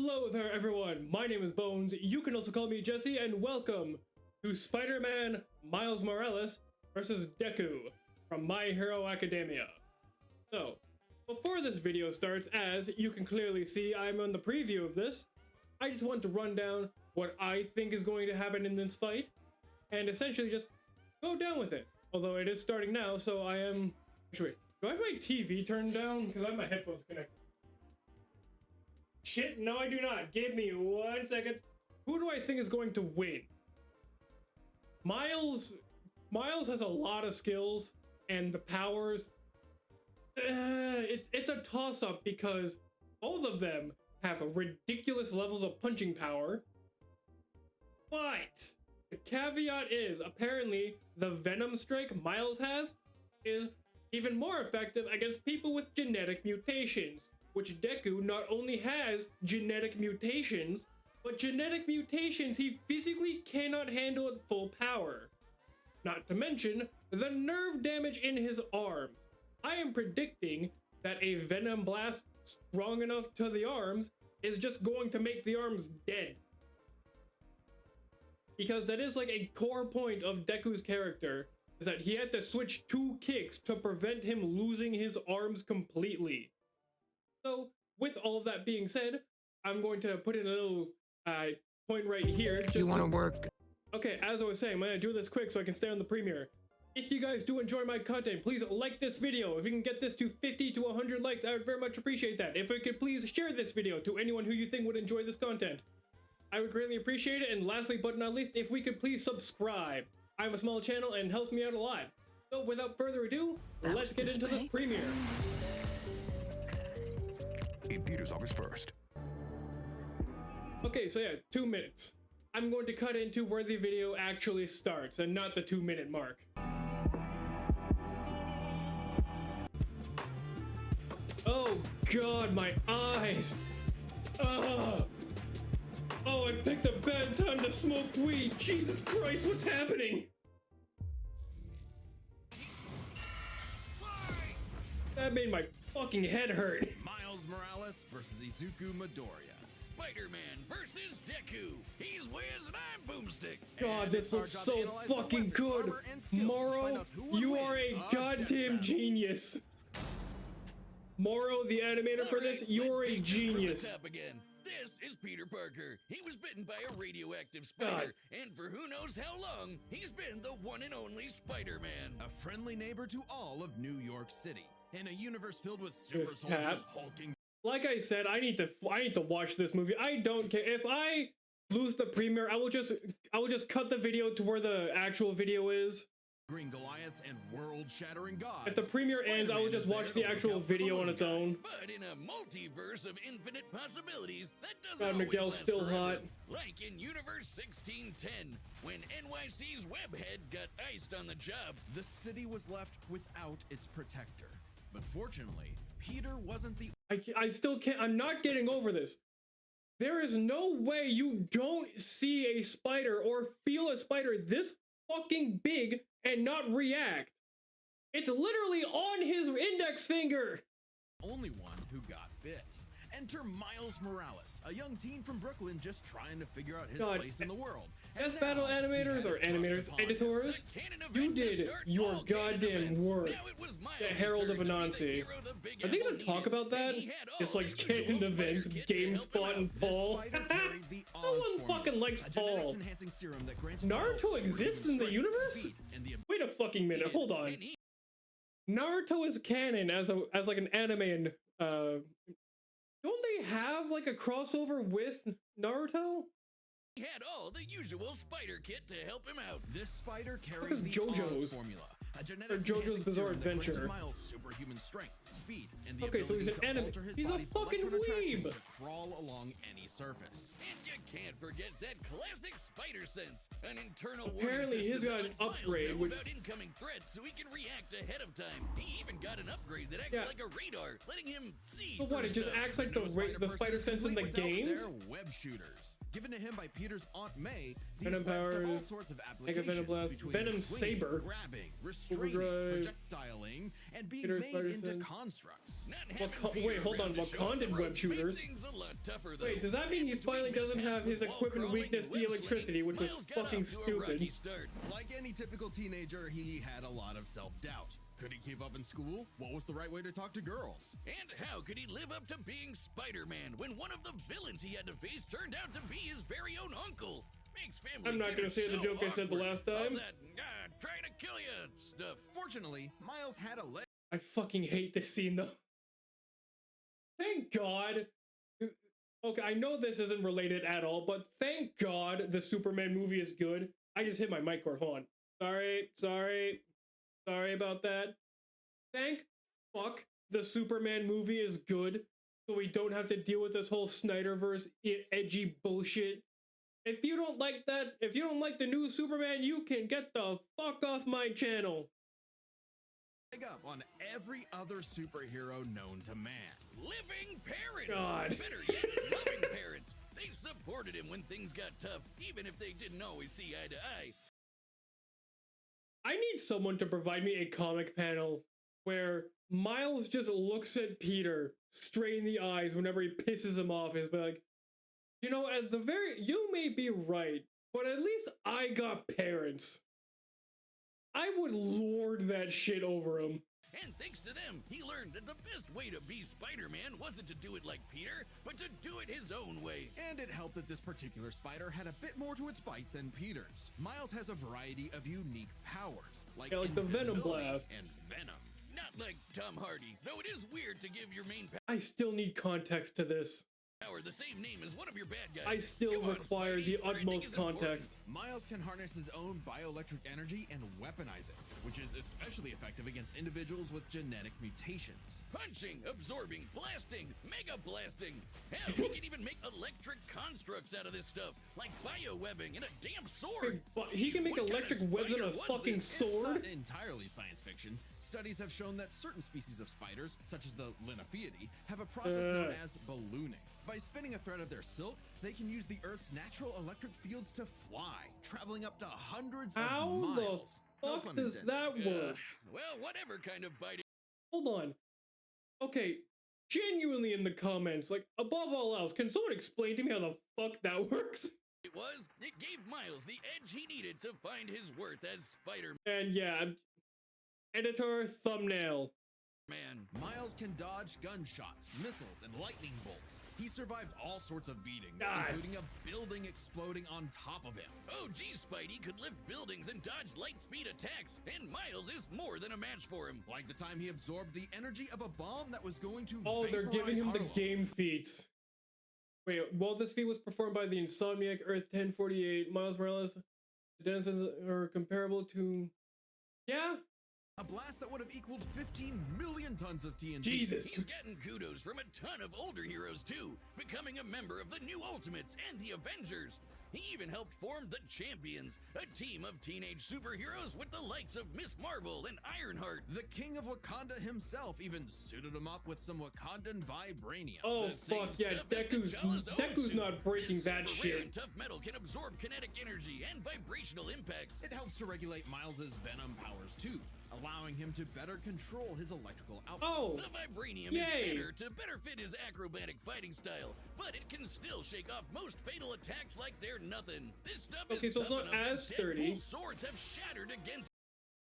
Hello there everyone, my name is Bones, you can also call me Jesse, and welcome to Spider-Man Miles Morales versus Deku from My Hero Academia. So, before this video starts, as you can clearly see, I'm on the preview of this. I just want to run down what I think is going to happen in this fight, and essentially just go down with it. Although it is starting now, so I am... Actually, do I have my TV turned down? Because I have my headphones connected. Shit, no I do not. Give me 1 second. Who do I think is going to win? Miles has a lot of skills and the powers. It's a toss-up because both of them have ridiculous levels of punching power. But the caveat is apparently the Venom Strike Miles has is even more effective against people with genetic mutations, which Deku not only has genetic mutations, but genetic mutations he physically cannot handle at full power. Not to mention the nerve damage in his arms. I am predicting that a Venom Blast strong enough to the arms is just going to make the arms dead. Because that is like a core point of Deku's character, is that he had to switch 2 kicks to prevent him losing his arms completely. So, with all of that being said, I'm going to put in a little point right here. Just you want to work? Okay, as I was saying, I'm going to do this quick so I can stay on the premiere. If you guys do enjoy my content, please like this video. If you can get this to 50 to 100 likes, I would very much appreciate that. If you could please share this video to anyone who you think would enjoy this content, I would greatly appreciate it. And lastly, but not least, if we could please subscribe. I'm a small channel and helps me out a lot. So without further ado, let's get into this premiere. In Peter's office first. Okay, so yeah, 2 minutes. I'm going to cut into where the video actually starts and not the 2-minute mark. Oh god, my eyes! Ugh! Oh, I picked a bad time to smoke weed! Jesus Christ, what's happening? That made my fucking head hurt. Miles Morales versus Izuku Midoriya. Spider-Man versus Deku. He's Wiz and I'm Boomstick. God, this looks so fucking good. Morrow, you are a goddamn genius. Morrow, the animator for this, you're a genius. This is Peter Parker. He was bitten by a radioactive spider, and for who knows how long, he's been the one and only Spider-Man. A friendly neighbor to all of New York City, in a universe filled with super soldiers hulking. Like I said, I need to watch this movie. I don't care if I lose the premiere. I will just cut the video to where the actual video is. Green Goliaths and world-shattering gods. If the premiere ends, I will just watch the actual video on its own. But in a multiverse of infinite possibilities, that doesn't God, always Miguel's last still forever. hot. Like in Universe 1610, when NYC's Webhead got iced on the job. The city was left without its protector. But fortunately, Peter wasn't the... I still can't. I'm not getting over this. There is no way you don't see a spider or feel a spider this fucking big and not react. It's literally on his index finger. Only one who got bit. Enter Miles Morales, a young teen from Brooklyn just trying to figure out his place in the world. As battle animators or editors, you did your goddamn work. The Herald of Anansi. Are they gonna talk about that? Just like canon events, GameSpot and Paul. No one fucking likes Paul. Naruto exists in the universe? Wait a fucking minute, hold on. Naruto is canon as like an anime, and don't they have like a crossover with Naruto? He had all the usual spider kit to help him out. This spider carries the JoJo's formula, a JoJo's Bizarre Adventure. Miles' superhuman strength, speed, and the okay, so he's an anime. He's a fucking weeb. To crawl along any surface. And you can't forget that classic spider sense, an internal. Apparently, he's got an upgrade, which about incoming threats, so he can react ahead of time. He even got an upgrade that acts like a radar, letting him see. But what? It just acts like the spider sense in the games. They're web shooters, given to him by Peter's Aunt May. Venom powers, all sorts of Mega Venom Blast, Venom swinging, Saber, grabbing, restraining, Overdrive, projectiling, and being Peter's made spider into sense. constructs. Wait, hold on. Wakandan web shooters. Wait, does that mean he finally doesn't have his equipment weakness to electricity, which was fucking stupid? Like any typical teenager, he had a lot of self-doubt. Could he keep up in school? What was the right way to talk to girls? And how could he live up to being Spider-Man when one of the villains he had to face turned out to be his very own uncle? Makes family I'm not gonna say the joke I said the last time. All that, trying to kill you stuff. Fortunately, Miles had a leg. I fucking hate this scene though. Thank God. Okay, I know this isn't related at all, but thank God the Superman movie is good. I just hit my mic cord. Hold on. Sorry about that. Thank fuck the Superman movie is good, so we don't have to deal with this whole Snyderverse edgy bullshit. If you don't like that, if you don't like the new Superman, you can get the fuck off my channel. Up on every other superhero known to man. Living parents. God. Better yet, loving parents. They supported him when things got tough, even if they didn't always see eye to eye. I need someone to provide me a comic panel where Miles just looks at Peter straight in the eyes whenever he pisses him off. He's like, you know, you may be right, but at least I got parents. I would lord that shit over him. And thanks to them, he learned that the best way to be Spider-Man wasn't to do it like Peter, but to do it his own way. And it helped that this particular spider had a bit more to its bite than Peter's. Miles has a variety of unique powers, like the Venom Blast and Venom. Not like Tom Hardy, though it is weird to give your main I still need context to this. power the same name as one of your bad guys. I still require the utmost context. Miles can harness his own bioelectric energy and weaponize it, which is especially effective against individuals with genetic mutations. Punching, absorbing, blasting, mega blasting. Hell, he can even make electric constructs out of this stuff, like biowebbing and a damn sword. But he can make electric webs in a fucking sword? It's not entirely science fiction. Studies have shown that certain species of spiders, such as the Linophiidae, have a process known as ballooning. By spinning a thread of their silk, they can use the Earth's natural electric fields to fly, traveling up to hundreds of miles. How the fuck does that work? Well, whatever kind of biting. Hold on. Okay, genuinely in the comments, like, above all else, can someone explain to me how the fuck that works? It gave Miles the edge he needed to find his worth as Spider-Man. And yeah, editor thumbnail. Miles can dodge gunshots, missiles, and lightning bolts. He survived all sorts of beatings, God, including a building exploding on top of him. Oh gee, Spidey could lift buildings and dodge light speed attacks, and Miles is more than a match for him. Like the time he absorbed the energy of a bomb that was going to Oh, they're giving him Harlem. the game feats. Wait, well, this feat was performed by the Insomniac Earth 1048, Miles Morales. The denizens are comparable to... Yeah? A blast that would have equaled 15 million tons of TNT. Jesus. He's gotten kudos from a ton of older heroes too, becoming a member of the New Ultimates and the Avengers. He even helped form the Champions, a team of teenage superheroes with the likes of Miss Marvel and Ironheart. The king of Wakanda himself even suited him up with some Wakandan vibranium. Oh fuck yeah, Deku's not breaking that shit. Tough metal can absorb kinetic energy and vibrational impacts. It helps to regulate Miles's venom powers too, allowing him to better control his electrical output. Oh, the vibranium is better to better fit his acrobatic fighting style, but it can still shake off most fatal attacks like they're nothing. This stuff okay, is so it's not as sturdy. Swords have shattered against.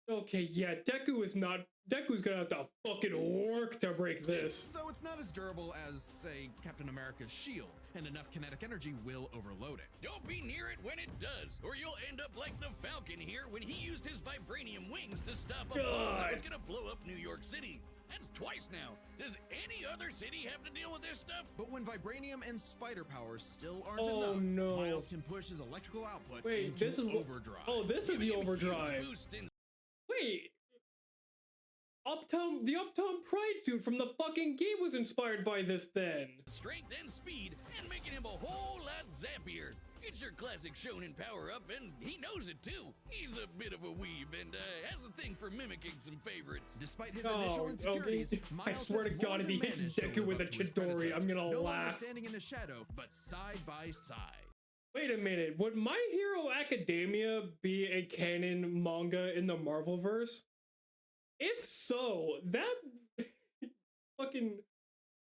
Okay, yeah, Deku's gonna have to fucking work to break this. Though it's not as durable as, say, Captain America's shield, and enough kinetic energy will overload it. Don't be near it when it does, or you'll end up like the Falcon here when he used his vibranium wings to stop a bomb that was gonna blow up New York City. That's twice now. Does any other city have to deal with this stuff? But when vibranium and spider powers still aren't Oh, enough, no. Miles can push his electrical output Wait, into this is overdrive. Oh, this is the overdrive. Wait, the Uptown Pride suit from the fucking game was inspired by this then. Strength and speed, and making him a whole lot zappier. It's your classic shonen power-up, and he knows it too. He's a bit of a weeb and has a thing for mimicking some favorites. Despite his initial insecurities, Miles I swear to has God, more if he than hits managed to Deku live with a up to his Chidori, predecessor. I'm gonna No longer laugh. standing in the shadow, but side by side. Wait a minute, would My Hero Academia be a canon manga in the Marvelverse? If so, that fucking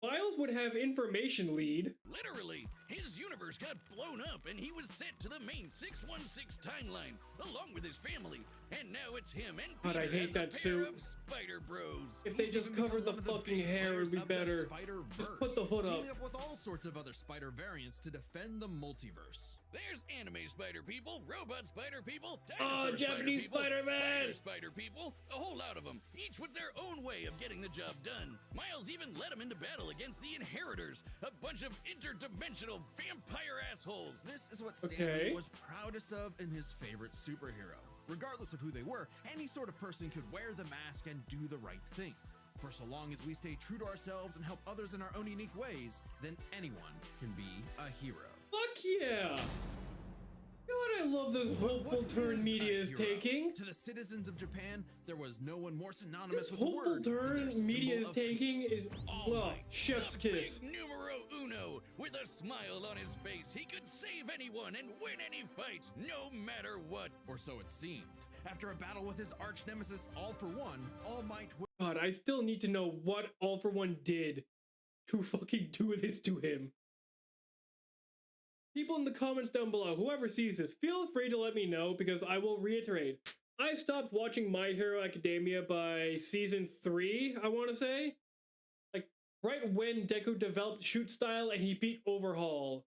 Miles would have information lead. Literally, his universe got blown up and he was sent to the main 616 timeline along with his family. And now it's him and God, I Peter hate as that a pair suit. of Spider Bros. If they just covered the fucking hair, it would be better. Just put the hood up. Teaming up with all sorts of other spider variants to defend the multiverse. There's anime spider people, robot spider people, Oh, dinosaur Japanese spider people, Spider-Man! spider people, a whole lot of them, each with their own way of getting the job done. Miles even led them into battle against the Inheritors, a bunch of interdimensional vampire assholes. This is what Stan Lee was proudest of in his favorite superhero. Regardless of who they were, any sort of person could wear the mask and do the right thing. For so long as we stay true to ourselves and help others in our own unique ways, then anyone can be a hero. Fuck yeah! God, I love this hopeful turn media is taking. To the citizens of Japan, there was no one more synonymous This with the hopeful word. turn media is taking is, well, chef's kiss. Big numero uno. With a smile on his face, he could save anyone and win any fight, no matter what. Or so it seemed. After a battle with his arch nemesis All For One, All Might would God, I still need to know what All For One did to fucking do this to him. People in the comments down below, whoever sees this, feel free to let me know because I will reiterate. I stopped watching My Hero Academia by season 3, I want to say. Like, right when Deku developed shoot style and he beat Overhaul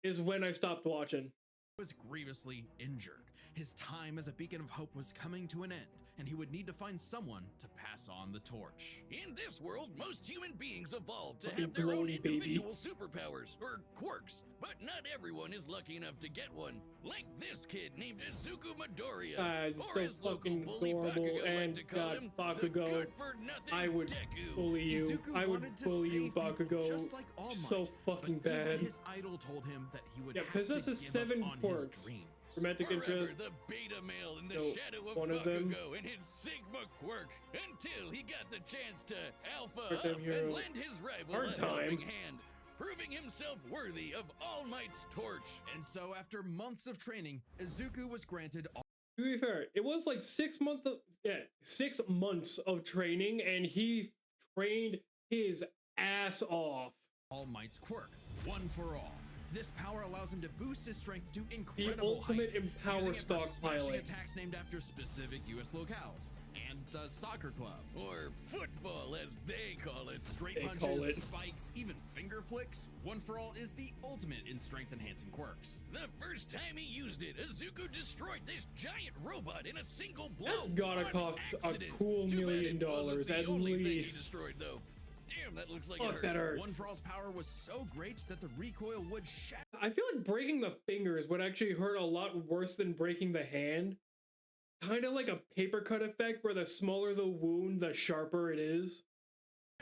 is when I stopped watching. was grievously injured. His time as a beacon of hope was coming to an end, and he would need to find someone to pass on the torch. In this world, most human beings evolved to Fucking have their own glowing baby. individual superpowers, or quirks, but not everyone is lucky enough to get one. Like this kid named Izuku Midoriya, It's or so his local fucking bully adorable, Bakugo and liked to call God, him, Bakugo, the good-for-nothing I would Deku. bully you. Izuku I would wanted to bully you, save people Bakugo, just like All so Might, fucking but even bad. his idol told him that he would Yeah, have possesses to give 7 up on quirks. his dreams. Romantic Forever interest. the beta male in the So, shadow of one of them. Bakugo and his Sigma quirk, until he got the chance to alpha Part-time up hero. and lend his rival Hard a time. helping hand, proving himself worthy of All Might's torch. And so after months of training, Izuku was granted To be fair, it was like 6 months of 6 months of training, and he trained his ass off. All Might's quirk, One for All. This power allows him to boost his strength to incredible ultimate heights, Empower using it for stockpiling. smashing attacks named after specific U.S. locales, and a soccer club. Or football, as they call it. Straight They punches, call it. spikes, even finger flicks. One for All is the ultimate in strength-enhancing quirks. The first time he used it, Izuku destroyed this giant robot in a single blow. That's gotta on cost a accident. cool Too bad $1 it million wasn't the at only thing he least. destroyed, though. Damn, that looks like Fuck, it that hurts. hurts. One for All's power was so great that the recoil would shatter. I feel like breaking the fingers would actually hurt a lot worse than breaking the hand. Kind of like a paper cut effect where the smaller the wound, the sharper it is.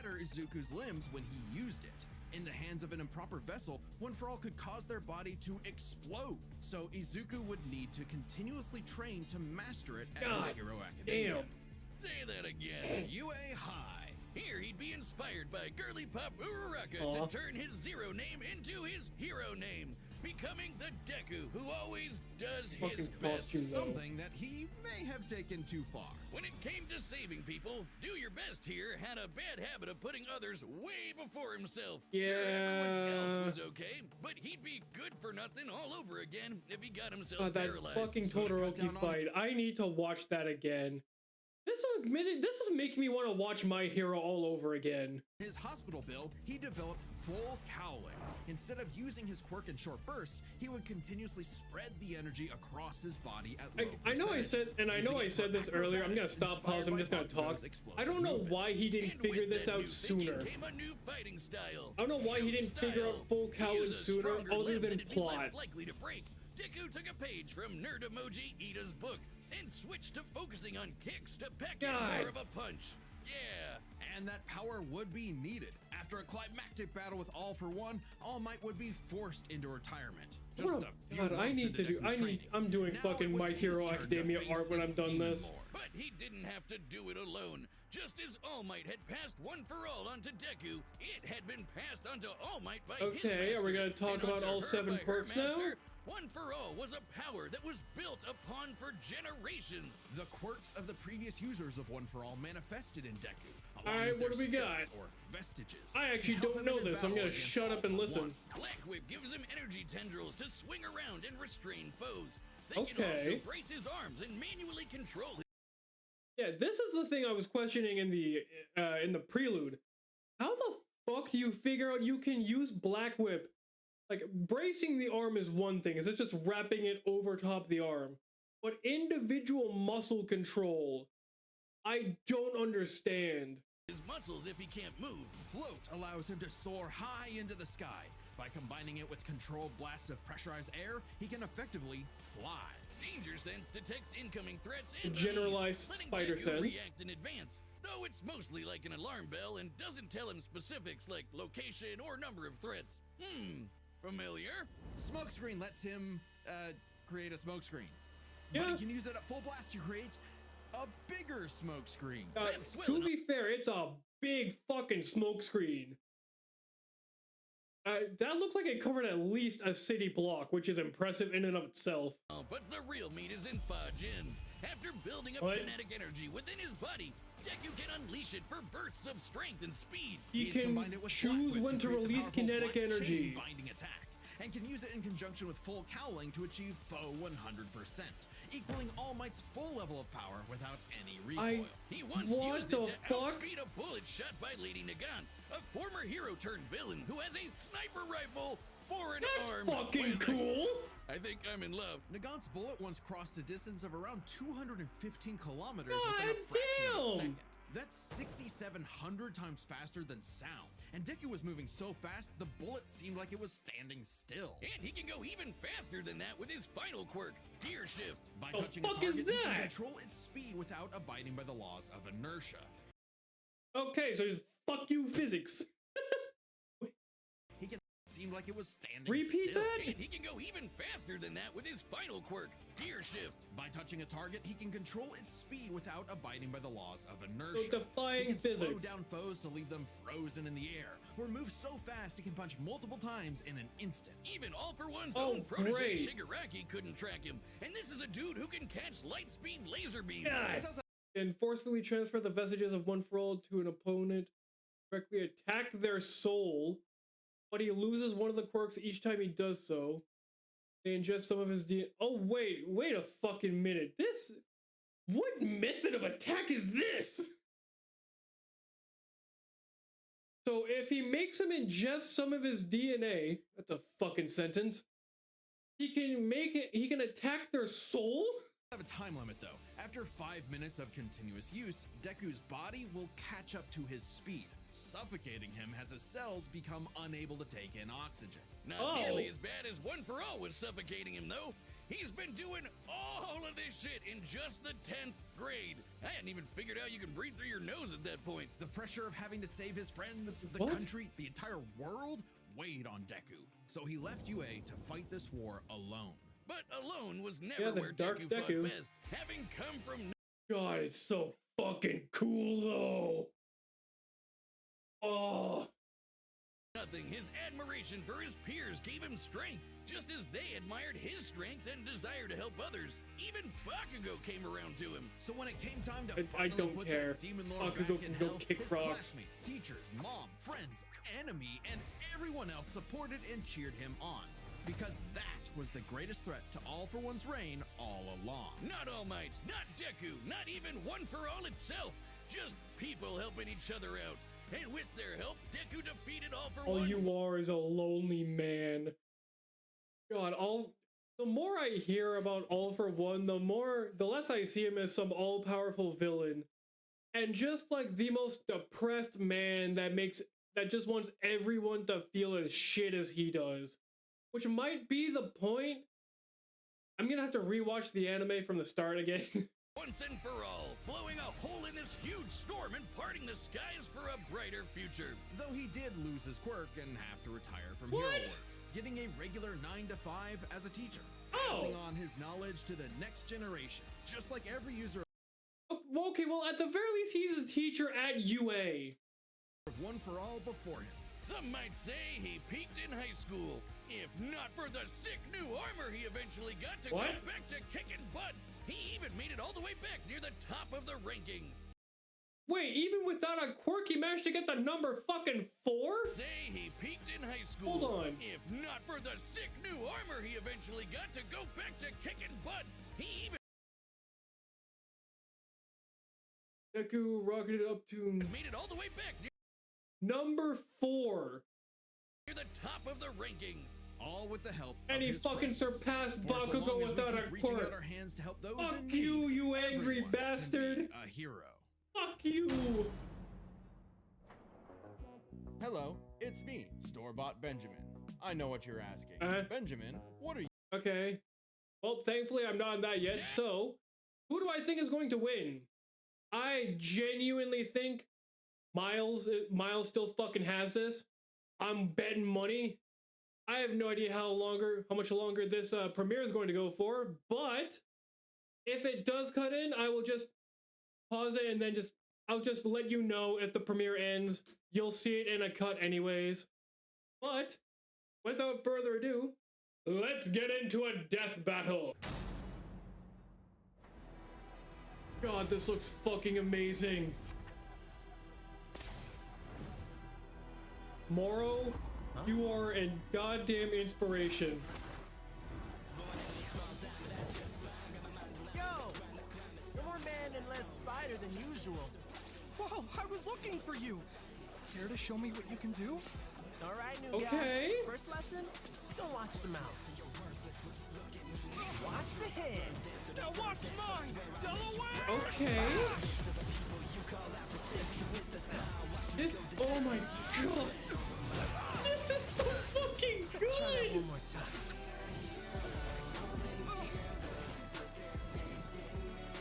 Izuku's limbs when he used it. In the hands of an improper vessel, One for All could cause their body to explode. So Izuku would need to continuously train to master it at God his Hero Academia. damn. Say that again. UA High. Here he'd be inspired by girly pop Uraraka Aw. to turn his zero name into his hero name, becoming the Deku who always does his Fucking best. costume though. Something that he may have taken too far. When it came to saving people, Do Your Best here had a bad habit of putting others way before himself. Sure, everyone Yeah. else was okay, but he'd be good for nothing all over again if he got himself God, that paralyzed. fucking So to cut Todoroki down on- fight. I need to watch that again. This is making me want to watch My Hero all over again. His hospital bill, he developed full cowling. Instead of using his quirk in short bursts, he would continuously spread the energy across his body at low I know I said, percentages, and I know using I it said for this earlier. I'm gonna acrobatics stop, inspired pause, I'm by just gonna talk. Bakugo's explosive I don't know movements. why he didn't And figure with this that out new thinking sooner. came a new fighting style. I don't know why he didn't Shoot figure out style. full He cowling used a sooner, stronger other limb than that'd be less plot. likely to break. Deku took a page from Nerd Emoji Ida's book and switched to focusing on kicks to package God. more of a punch. Yeah. And that power would be needed. After a climactic battle with All For One, All Might would be forced into retirement. What a- God, I need to do. I'm doing Now fucking it was My his Hero turn to Academia face art when this I'm done demon this. lord. But he didn't have to do it alone. Just as All Might had passed One for All onto Deku, it had been passed onto All Might by his Okay, are we master, gonna talk and about onto all her 7 by her quirks now? master, One for All was a power that was built upon for generations. The quirks of the previous users of One for All manifested in Deku. Alright, what do we got? Or vestiges. I actually don't know this. I'm gonna shut up and listen. Black Whip gives him energy tendrils to swing around and restrain foes. They can Okay. also brace his arms and manually control his. Yeah, this is the thing I was questioning in the prelude. How the fuck do you figure out you can use Black Whip? Like, bracing the arm is one thing. Is it just wrapping it over top the arm? But individual muscle control, I don't understand. His muscles if he can't move. Float allows him to soar high into the sky. By combining it with controlled blasts of pressurized air, he can effectively fly. Danger Sense detects incoming threats and Generalized letting spider Deku sense. react in advance. Though it's mostly like an alarm bell and doesn't tell him specifics like location or number of threats. Familiar? Smokescreen lets him create a smokescreen. Yeah. But he can use it at full blast to create a bigger smokescreen. To be fair, it's a big fucking smoke screen. That looks like it covered at least a city block, which is impressive in and of itself. But the real meat is in Fajin. After building up What? kinetic energy within his body, Deku can unleash it for bursts of strength and speed. He He's can combined it with choose Black Whip when to create the release powerful kinetic Black energy. Chain binding attack, and can use it in conjunction with full cowling to achieve foe 100%, equaling All Might's full level of power without any recoil. He once What used the it to fuck? outspeed a bullet shot by Lady Nagant, a former hero turned villain who has a sniper rifle for an That's arm. fucking Wait a second. cool! I think I'm in love. Nagant's bullet once crossed a distance of around 215 kilometers God within a fraction of a damn! second. That's 6,700 times faster than sound. And Deku was moving so fast, the bullet seemed like it was standing still. And he can go even faster than that with his final quirk, Gear Shift. By The touching a fuck target, is he can that? control its speed without abiding by the laws of inertia. Okay, so just fuck you physics. He can seem like it was standing Repeat still. that? And he can go even faster than that with his final quirk, Gear Shift. By touching a target, he can control its speed without abiding by the laws of inertia. So defying he can slow physics. down foes to leave them frozen in the air, or move so fast he can punch multiple times in an instant. Even All for One's Oh, own protege great. Shigaraki couldn't track him. And this is a dude who can catch light speed laser beams. God. It does And forcefully transfer the vestiges of One for All to an opponent, directly attack their soul, but he loses one of the quirks each time he does so. They ingest some of his DNA. Oh, wait a fucking minute. What method of attack is this? So if he makes him ingest some of his DNA, that's a fucking sentence, he can attack their soul? have a time limit though. After 5 minutes of continuous use, Deku's body will catch up to his speed, suffocating him as his cells become unable to take in oxygen. Not nearly as bad as One for All was suffocating him, though. He's been doing all of this shit in just the 10th grade. I hadn't even figured out you can breathe through your nose at that point. The pressure of having to save his friends, the What? country, the entire world weighed on Deku. So he left UA to fight this war alone. But alone was never Yeah, the where dark Deku Deku. fought best. Having come from God, it's so fucking cool though. Oh. nothing, his admiration for his peers gave him strength, just as they admired his strength and desire to help others. Even Bakugo came around to him. So when it came time to I finally don't put care. that demon lord Bakugo back in can go hell, kick his rocks. classmates, teachers, mom, friends, enemy, and everyone else supported and cheered him on. Because that was the greatest threat to All for One's reign all along. Not All Might, not Deku, not even One for All itself. Just people helping each other out. And with their help, Deku defeated All for All One. you are is a lonely man. God, the more I hear about All for One, the less I see him as some all-powerful villain. And just like the most depressed man that just wants everyone to feel as shit as he does. Which might be the point. I'm gonna have to rewatch the anime from the start again. Once and for all, blowing a hole in this huge storm and parting the skies for a brighter future. Though he did lose his quirk and have to retire from What? hero work, getting a regular 9 to 5 as a teacher, Oh. passing on his knowledge to the next generation, just like every user Okay, well, at the very least, he's a teacher at UA. of One for All before him. Some might say he peaked in high school. If not for the sick new armor he eventually got to go back to kicking butt, he even made it all the way back near the top of the rankings. Wait, even without a quirk, he managed to get the number fucking 4? Say he peaked in high school. Hold on. If not for the sick new armor he eventually got to go back to kicking butt, he even Deku rocketed up to made it all the way back near number 4. Near the top of the rankings. All with the help And of he his fucking friends. surpassed For so Bakugo long as we without keep a reaching quirk. out our hands to help those Fuck in you, need, you angry everyone can be bastard. a hero. Fuck you. Hello, it's me, store-bought Benjamin. I know what you're asking. Benjamin, what are you? Okay. Well, thankfully I'm not on that yet, so who do I think is going to win? I genuinely think Miles still fucking has this. I'm betting money. I have no idea how much longer this premiere is going to go for, but if it does cut in, I will just pause it and then I'll just let you know if the premiere ends. You'll see it in a cut anyways. But without further ado, let's get into a death battle. God, this looks fucking amazing. Moro, you are a goddamn inspiration. Yo! You're more man and less spider than usual. Whoa, I was looking for you. Care to show me what you can do? All right, new guy. Okay. First lesson, don't watch the mouth. Watch the hands. Now watch mine, Delaware! Okay. This, oh my god. This is so fucking Try that good. one more time.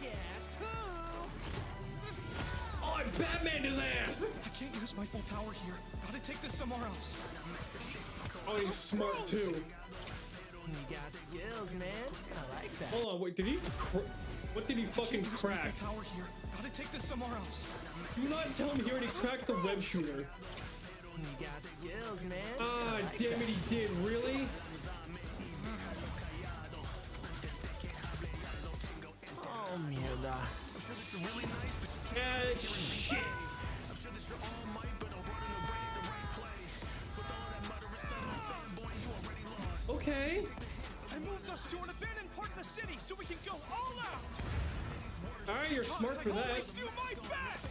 Guess who? Oh, I Batmaned his ass. I can't use my full power here. Gotta take this somewhere else. Oh, he's smart too. You got skills, man. I like that. Hold on, wait, did he, what did he fucking Can't use my crack? full power here. Gotta take this somewhere else. Do not tell me he already cracked the web shooter. You got skills, man. Ah, I like damn that. it, he did, really? Oh, mierda. Shit. Okay. I moved us to an abandoned part of the city so we can go all out. Alright, you're smart for I that. always do my best.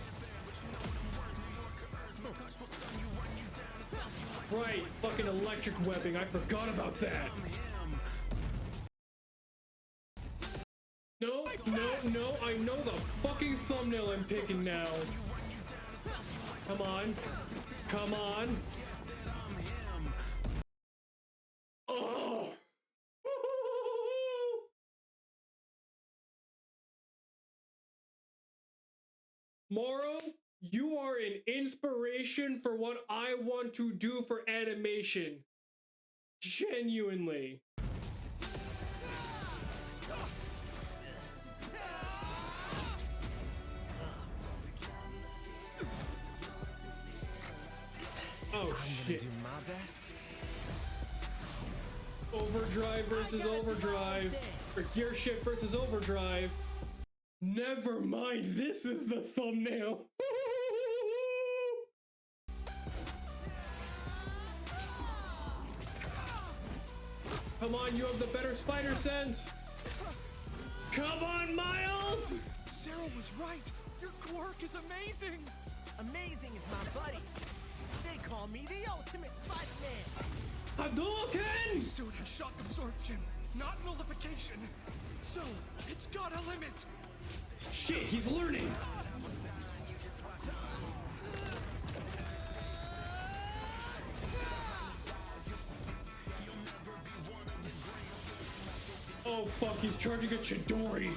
Right, fucking electric webbing, I forgot about that. No, I know the fucking thumbnail I'm picking now. Come on. Come on. Oh! Moro, you are an inspiration for what I want to do for animation. Genuinely. Oh shit. Do my best. Overdrive versus overdrive. Or gear shift versus overdrive. Never mind, this is the thumbnail. Come on, you have the better spider sense. Come on, Miles. Sarah was right. Your quirk is amazing. Amazing is my buddy. They call me the ultimate Spider-Man. Hadouken! Suit has shock absorption, not nullification. So, it's got a limit. Shit, he's learning. Oh fuck, he's charging a Chidori.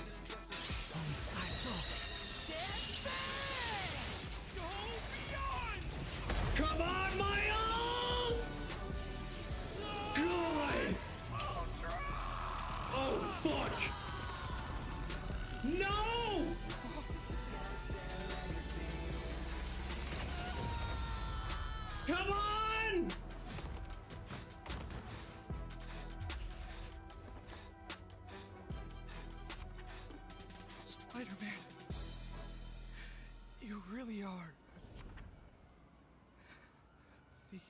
Go beyond! Come on, Miles! God! Oh fuck! No! Come on!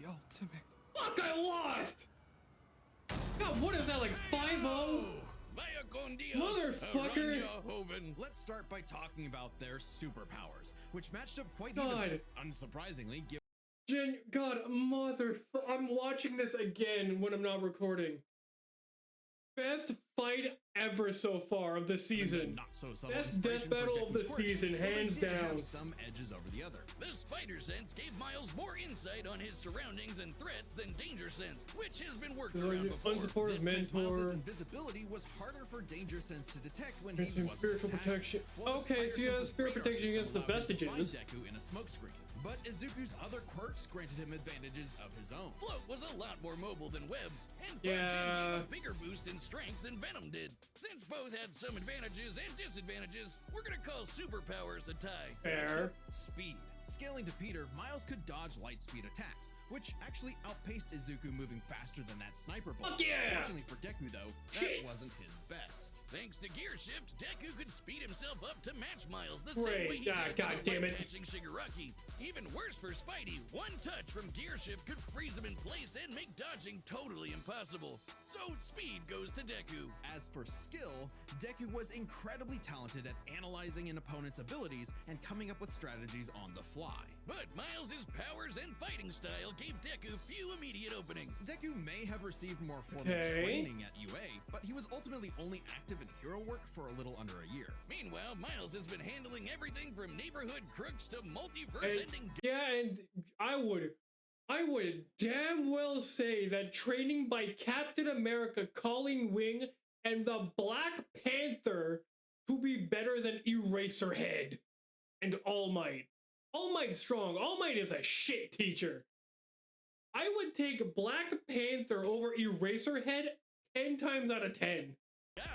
The ultimate. Fuck, I lost! God, what is that, like 5-0? Motherfucker! Let's start by talking about their superpowers, which matched up quite God. evenly, unsurprisingly, given God, I'm watching this again when I'm not recording. Best fight ever so far of the season. not so subtle Best inspiration death for battle of the Deku's quirks, season, though they hands did have down. some edges over the other. The Spider Sense gave Miles more insight on his surroundings and threats than Danger Sense, which has been worked around before. Unsupportive This meant Miles' mentor. invisibility was harder for Danger Sense to detect when Gives he him wasn't spiritual attacked, protection. while the Okay, so Spider he has Sense's spirit radar protection system against the allowed him to find vestiges. Deku in a smokescreen. But Izuku's other quirks granted him advantages of his own. Float was a lot more mobile than Webs, and Punch Yeah. gave a bigger boost in strength than Venom did. Since both had some advantages and disadvantages, we're gonna call superpowers a tie. Fair. Speed. Scaling to Peter, Miles could dodge light speed attacks, which actually outpaced Izuku moving faster than that sniper bolt. Fuck yeah! Fortunately for Deku though, Shit! that wasn't his best. Thanks to Gear Shift, Deku could speed himself up to match Miles the Great. same way he Ah, did God to damn it. matching Shigaraki. Even worse for Spidey, one touch from Gear Shift could freeze him in place and make dodging totally impossible. So speed goes to Deku. As for skill, Deku was incredibly talented at analyzing an opponent's abilities and coming up with strategies on the fly. But Miles' powers and fighting style gave Deku few immediate openings. Deku may have received more formal Okay. training at UA, but he was ultimately only active in hero work for a little under a year. Meanwhile, Miles has been handling everything from neighborhood crooks to And, multiverse-ending yeah, and I would damn well say that training by Captain America, Colleen Wing, and the Black Panther to be better than Eraserhead and All Might. All Might's strong. All Might is a shit teacher. I would take Black Panther over Eraserhead 10 times out of 10.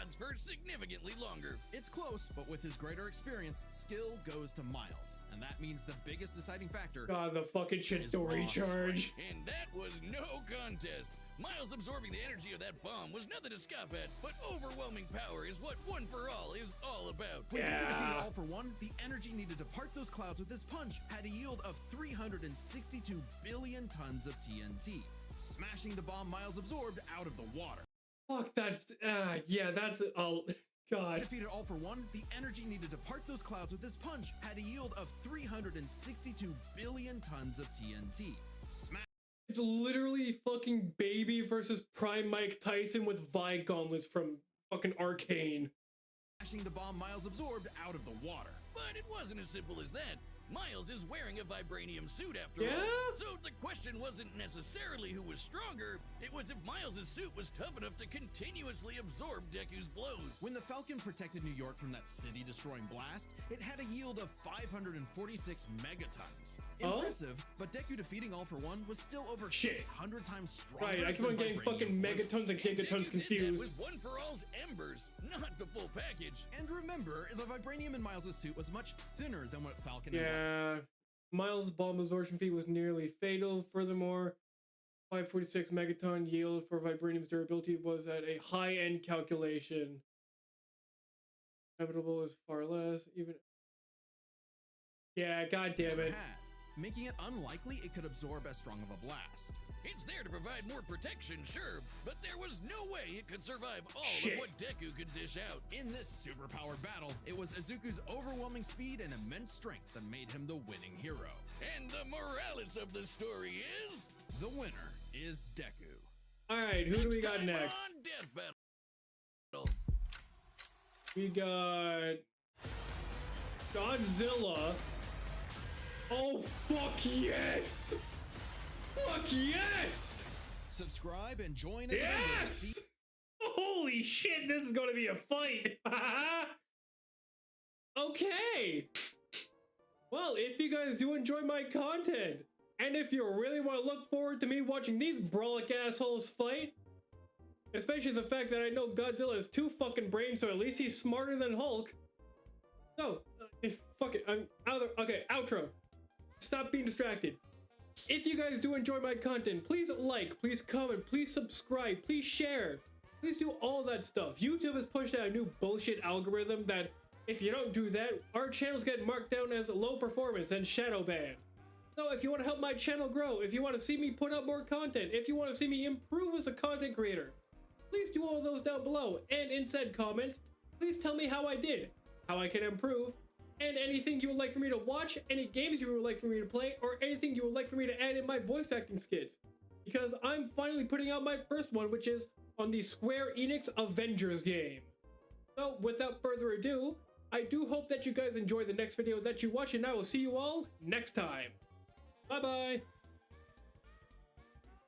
odds for significantly longer. It's close, but with his greater experience, skill goes to Miles. And that means the biggest deciding factor God, the fucking is Chidori bomb charge. And that was no contest. Miles absorbing the energy of that bomb was nothing to scoff at, but overwhelming power is what One for All is all about. When Deku defeated Yeah. All for One, the energy needed to part those clouds with his punch had a yield of 362 billion tons of TNT, smashing the bomb Miles absorbed out of the water. Fuck that. Yeah, that's oh God. Defeated All for One, the energy needed to part those clouds with his punch had a yield of 362 billion tons of TNT. It's literally fucking Baby versus Prime Mike Tyson with Vi gauntlets from fucking Arcane. Smashing the bomb Miles absorbed out of the water. But it wasn't as simple as that. Miles is wearing a vibranium suit after Yeah? all. So the question wasn't necessarily who was stronger, it was if Miles' suit was tough enough to continuously absorb Deku's blows. When the Falcon protected New York from that city-destroying blast, it had a yield of 546 megatons. Oh? Impressive, but Deku defeating All for One was still over Shit. 600 times stronger. Right, I keep on than getting fucking Vibranium's megatons and And Deku gigatons did that confused. with One for All's embers, not the full package. And remember, the vibranium in Miles' suit was much thinner than what Falcon and Yeah. Miles' bomb absorption feat was nearly fatal. Furthermore, 546 megaton yield for vibranium's durability was at a high-end calculation. Inevitable is far less, even. Yeah, god damn it. had, making it unlikely it could absorb as strong of a blast. It's there to provide more protection, sure, but there was no way it could survive all Shit. of what Deku could dish out. In this superpowered battle, it was Izuku's overwhelming speed and immense strength that made him the winning hero. And the moralis of the story is... The winner is Deku. Alright, who do we got time next? on Death Battle. We got Godzilla. Oh, fuck yes! Fuck yes! Subscribe and join us. Yes! Holy shit, this is gonna be a fight! Okay! Well, if you guys do enjoy my content, and if you really want to look forward to me watching these brolic assholes fight, especially the fact that I know Godzilla has 2 fucking brains, so at least he's smarter than Hulk. So, fuck it, I'm out of, okay, outro. Stop being distracted. If you guys do enjoy my content, please like, please comment, please subscribe, please share. Please do all that stuff. YouTube has pushed out a new bullshit algorithm that if you don't do that, our channels get marked down as low performance and shadow banned. So if you want to help my channel grow, if you want to see me put out more content, if you want to see me improve as a content creator, please do all those down below. And in said comments, please tell me how I did, how I can improve, and anything you would like for me to watch, any games you would like for me to play, or anything you would like for me to add in my voice acting skits. Because I'm finally putting out my first one, which is on the Square Enix Avengers game. So without further ado, I do hope that you guys enjoy the next video that you watch, and I will see you all next time. Bye bye!